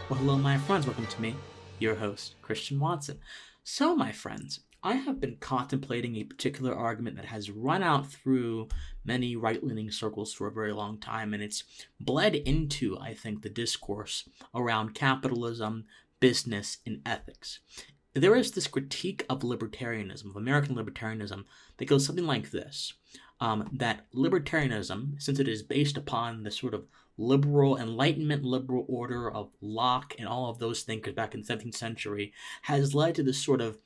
Well, hello, my friends. Welcome to me, your host, Christian Watson. So, my friends, I have been contemplating a particular argument that has run out through many right leaning circles for a very long time, and it's bled into, I think, the discourse around capitalism, business, and ethics. There is this critique of libertarianism, of American libertarianism, that goes something like this, that libertarianism, since it is based upon the sort of liberal enlightenment liberal order of Locke and all of those thinkers back in the 17th century, has led to this sort of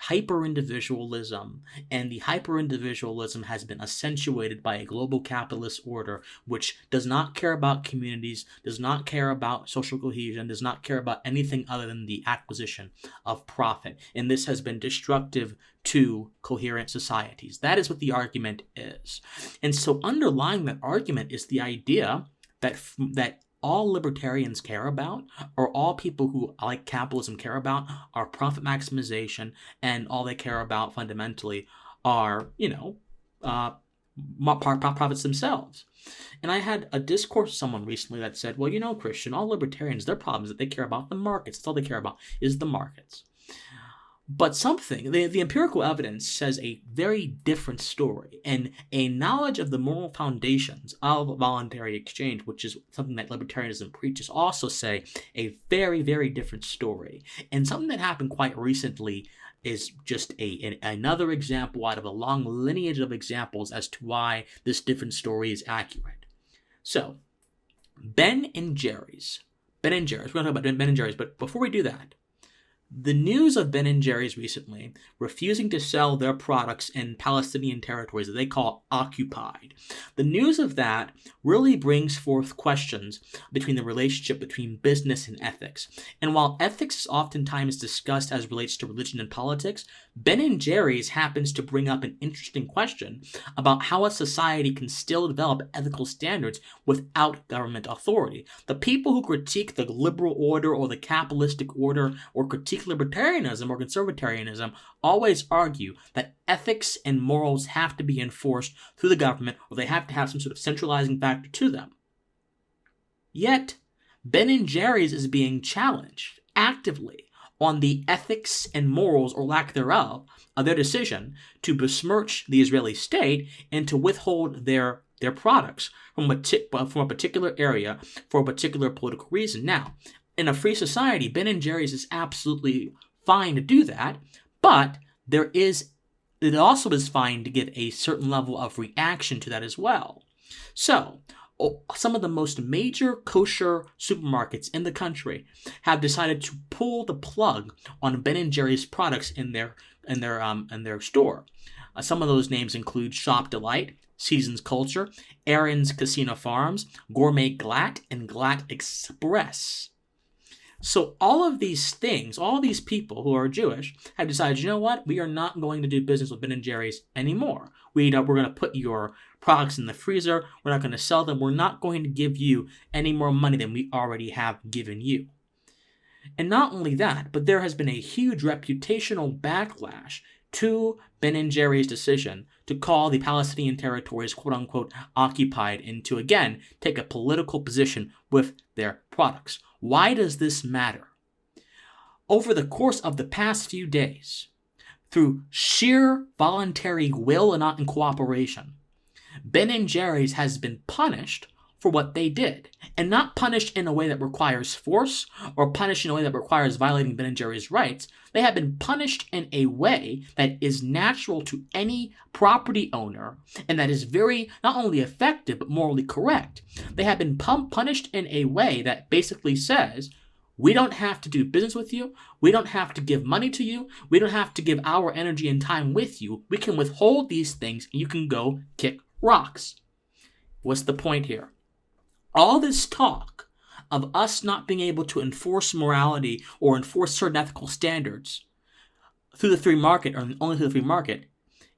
hyper individualism, and the hyper individualism has been accentuated by a global capitalist order which does not care about communities, does not care about social cohesion, does not care about anything other than the acquisition of profit. And this has been destructive to coherent societies. That is what the argument is. And so underlying that argument is the idea that all libertarians care about, or all people who like capitalism care about, are profit maximization, and all they care about fundamentally are, profits themselves. And I had a discourse with someone recently that said, well, Christian, all libertarians, their problem is that they care about the markets. That's all they care about is the markets. But the empirical evidence says a very different story, and a knowledge of the moral foundations of voluntary exchange, which is something that libertarianism preaches, also say a very, very different story. And something that happened quite recently is just another example out of a long lineage of examples as to why this different story is accurate. So, Ben and Jerry's. We're going to talk about Ben and Jerry's, but before we do that, the news of Ben & Jerry's recently refusing to sell their products in Palestinian territories that they call occupied. The news of that really brings forth questions between the relationship between business and ethics. And while ethics is oftentimes discussed as relates to religion and politics, Ben & Jerry's happens to bring up an interesting question about how a society can still develop ethical standards without government authority. The people who critique the liberal order or the capitalistic order or critique libertarianism or conservatarianism always argue that ethics and morals have to be enforced through the government, or they have to have some sort of centralizing factor to them. Yet, Ben & Jerry's is being challenged actively on the ethics and morals, or lack thereof, of their decision to besmirch the Israeli state and to withhold their products from a particular area for a particular political reason. Now, in a free society, Ben & Jerry's is absolutely fine to do that, but it also is fine to give a certain level of reaction to that as well. So, some of the most major kosher supermarkets in the country have decided to pull the plug on Ben & Jerry's products in their store. Some of those names include Shop Delight, Seasons Culture, Aaron's Casino Farms, Gourmet Glatt, and Glatt Express. So all of these things, all these people who are Jewish have decided, you know what? We are not going to do business with Ben & Jerry's anymore. We're going to put your products in the freezer. We're not going to sell them. We're not going to give you any more money than we already have given you. And not only that, but there has been a huge reputational backlash to Ben & Jerry's decision to call the Palestinian territories quote-unquote occupied and to, again, take a political position with their products. Why does this matter? Over the course of the past few days, through sheer voluntary will and not in cooperation, Ben & Jerry's has been punished for what they did, and not punished in a way that requires force or punished in a way that requires violating Ben & Jerry's rights. They have been punished in a way that is natural to any property owner and that is very not only effective but morally correct. They have been punished in a way that basically says, we don't have to do business with you. We don't have to give money to you. We don't have to give our energy and time with you. We can withhold these things and you can go kick rocks. What's the point here? All this talk of us not being able to enforce morality or enforce certain ethical standards through the free market or only through the free market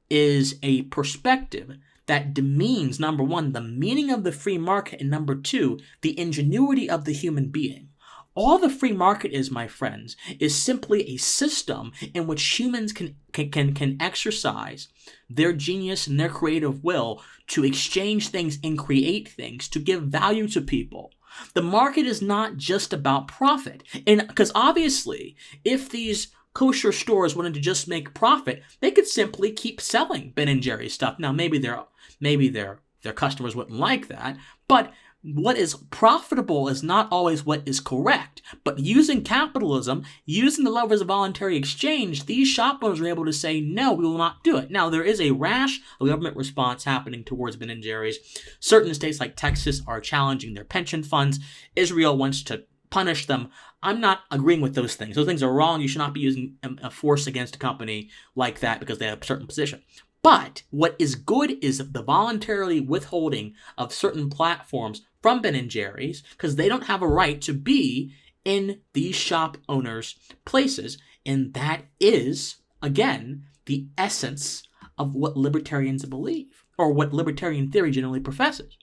is a perspective that demeans, number one, the meaning of the free market, and number two, the ingenuity of the human being. All the free market is, my friends, is simply a system in which humans can exercise their genius and their creative will to exchange things and create things, to give value to people, The market is not just about profit. And because obviously, if these kosher stores wanted to just make profit, they could simply keep selling Ben & Jerry's stuff. Now, maybe their customers wouldn't like that, but what is profitable is not always what is correct. But using capitalism, using the levers of voluntary exchange, these shop owners are able to say, no, we will not do it. Now, there is a rash of government response happening towards Ben & Jerry's. Certain states like Texas are challenging their pension funds. Israel wants to punish them. I'm not agreeing with those things. Those things are wrong. You should not be using a force against a company like that because they have a certain position. But what is good is the voluntarily withholding of certain platforms from Ben & Jerry's because they don't have a right to be in these shop owners' places. And that is, again, the essence of what libertarians believe, or what libertarian theory generally professes.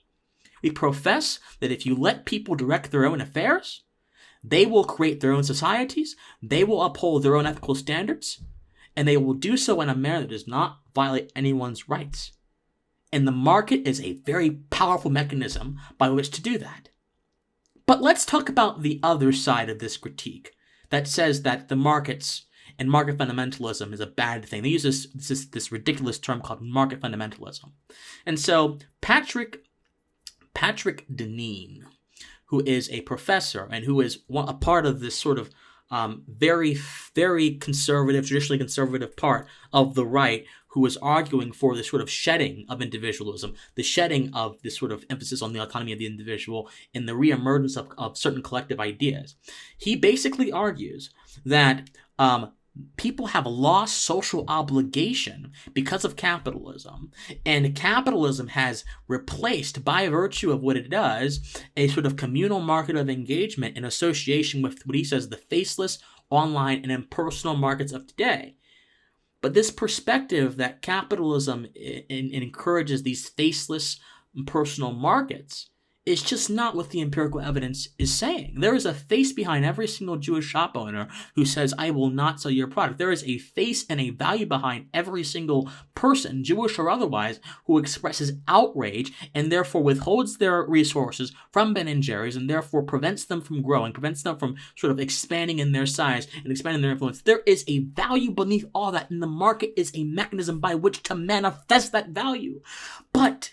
We profess that if you let people direct their own affairs, they will create their own societies, they will uphold their own ethical standards, and they will do so in a manner that does not violate anyone's rights. And the market is a very powerful mechanism by which to do that. But let's talk about the other side of this critique that says that the markets and market fundamentalism is a bad thing. They use this ridiculous term called market fundamentalism. And so Patrick Deneen, who is a professor and who is a part of this sort of very, very conservative, traditionally conservative part of the right, who is arguing for this sort of shedding of individualism, the shedding of this sort of emphasis on the autonomy of the individual and the reemergence of certain collective ideas. He basically argues that people have lost social obligation because of capitalism, and capitalism has replaced, by virtue of what it does, a sort of communal market of engagement in association with what he says the faceless, online, and impersonal markets of today. But this perspective that capitalism encourages these faceless, impersonal markets is just not what the empirical evidence is saying. There is a face behind every single Jewish shop owner who says, I will not sell your product. There is a face and a value behind every single person, Jewish or otherwise, who expresses outrage and therefore withholds their resources from Ben & Jerry's and therefore prevents them from growing, prevents them from sort of expanding in their size and expanding their influence. There is a value beneath all that, and the market is a mechanism by which to manifest that value. But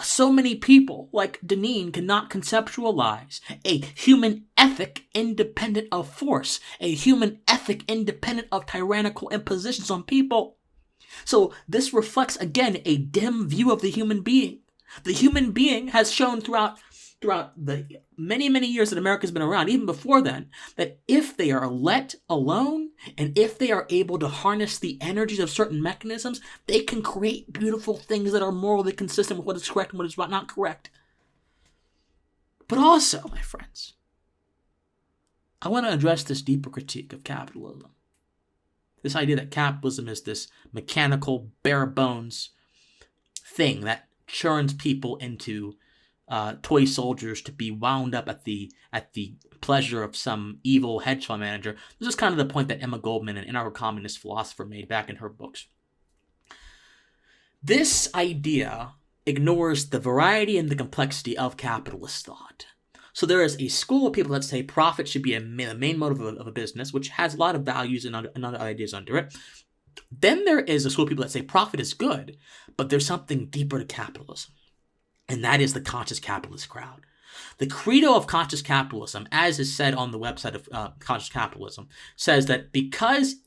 so many people like Deneen cannot conceptualize a human ethic independent of force, a human ethic independent of tyrannical impositions on people. So this reflects, again, a dim view of the human being. The human being has shown throughout the many, many years that America's been around, even before then, that if they are let alone and if they are able to harness the energies of certain mechanisms, they can create beautiful things that are morally consistent with what is correct and what is not correct. But also, my friends, I want to address this deeper critique of capitalism. This idea that capitalism is this mechanical, bare bones thing that churns people into toy soldiers to be wound up at the pleasure of some evil hedge fund manager. This is kind of the point that Emma Goldman, an anarcho-communist philosopher, made back in her books. This idea ignores the variety and the complexity of capitalist thought. So there is a school of people that say profit should be the main motive of a business, which has a lot of values and other ideas under it. Then there is a school of people that say profit is good, but there's something deeper to capitalism. And that is the conscious capitalist crowd. The credo of conscious capitalism, as is said on the website of conscious capitalism, says that because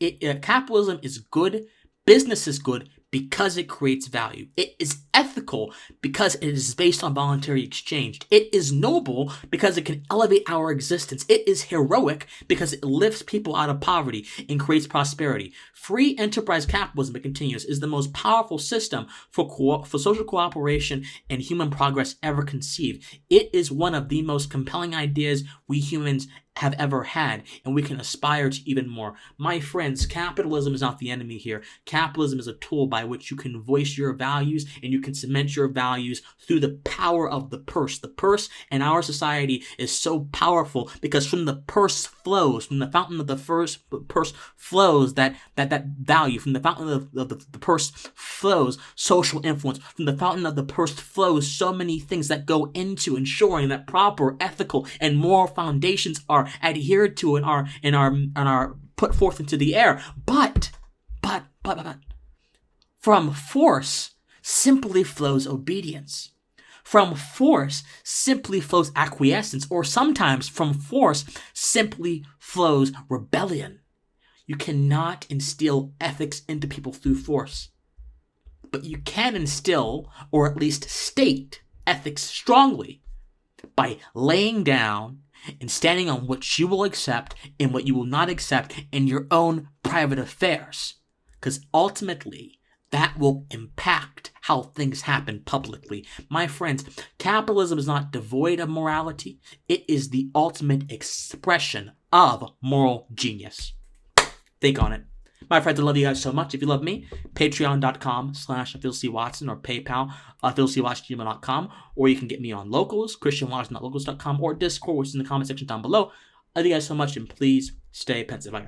capitalism is good, business is good because it creates value. It is ethical because it is based on voluntary exchange. It is noble because it can elevate our existence. It is heroic because it lifts people out of poverty and creates prosperity. Free enterprise capitalism, it continues, is the most powerful system for social cooperation and human progress ever conceived. It is one of the most compelling ideas we humans have ever had, and we can aspire to even more. My friends, capitalism is not the enemy here. Capitalism is a tool by which you can voice your values and you can cement implement your values through the power of the purse. The purse in our society is so powerful because from the purse flows, from the fountain of the purse flows that value. From the fountain of the purse flows social influence. From the fountain of the purse flows so many things that go into ensuring that proper ethical and moral foundations are adhered to and are put forth into the air. But from force simply flows obedience. From force simply flows acquiescence, or sometimes from force simply flows rebellion. You cannot instill ethics into people through force, but you can instill, or at least state, ethics strongly by laying down and standing on what you will accept and what you will not accept in your own private affairs. Because ultimately, that will impact how things happen publicly. My friends, capitalism is not devoid of morality. It is the ultimate expression of moral genius. Think on it. My friends, I love you guys so much. If you love me, patreon.com/PhilCWatson or PayPal, PhilCWatson@gmail.com, or you can get me on Locals, ChristianWatson.locals.com, or Discord, which is in the comment section down below. I love you guys so much, and please stay pensive. Bye, guys.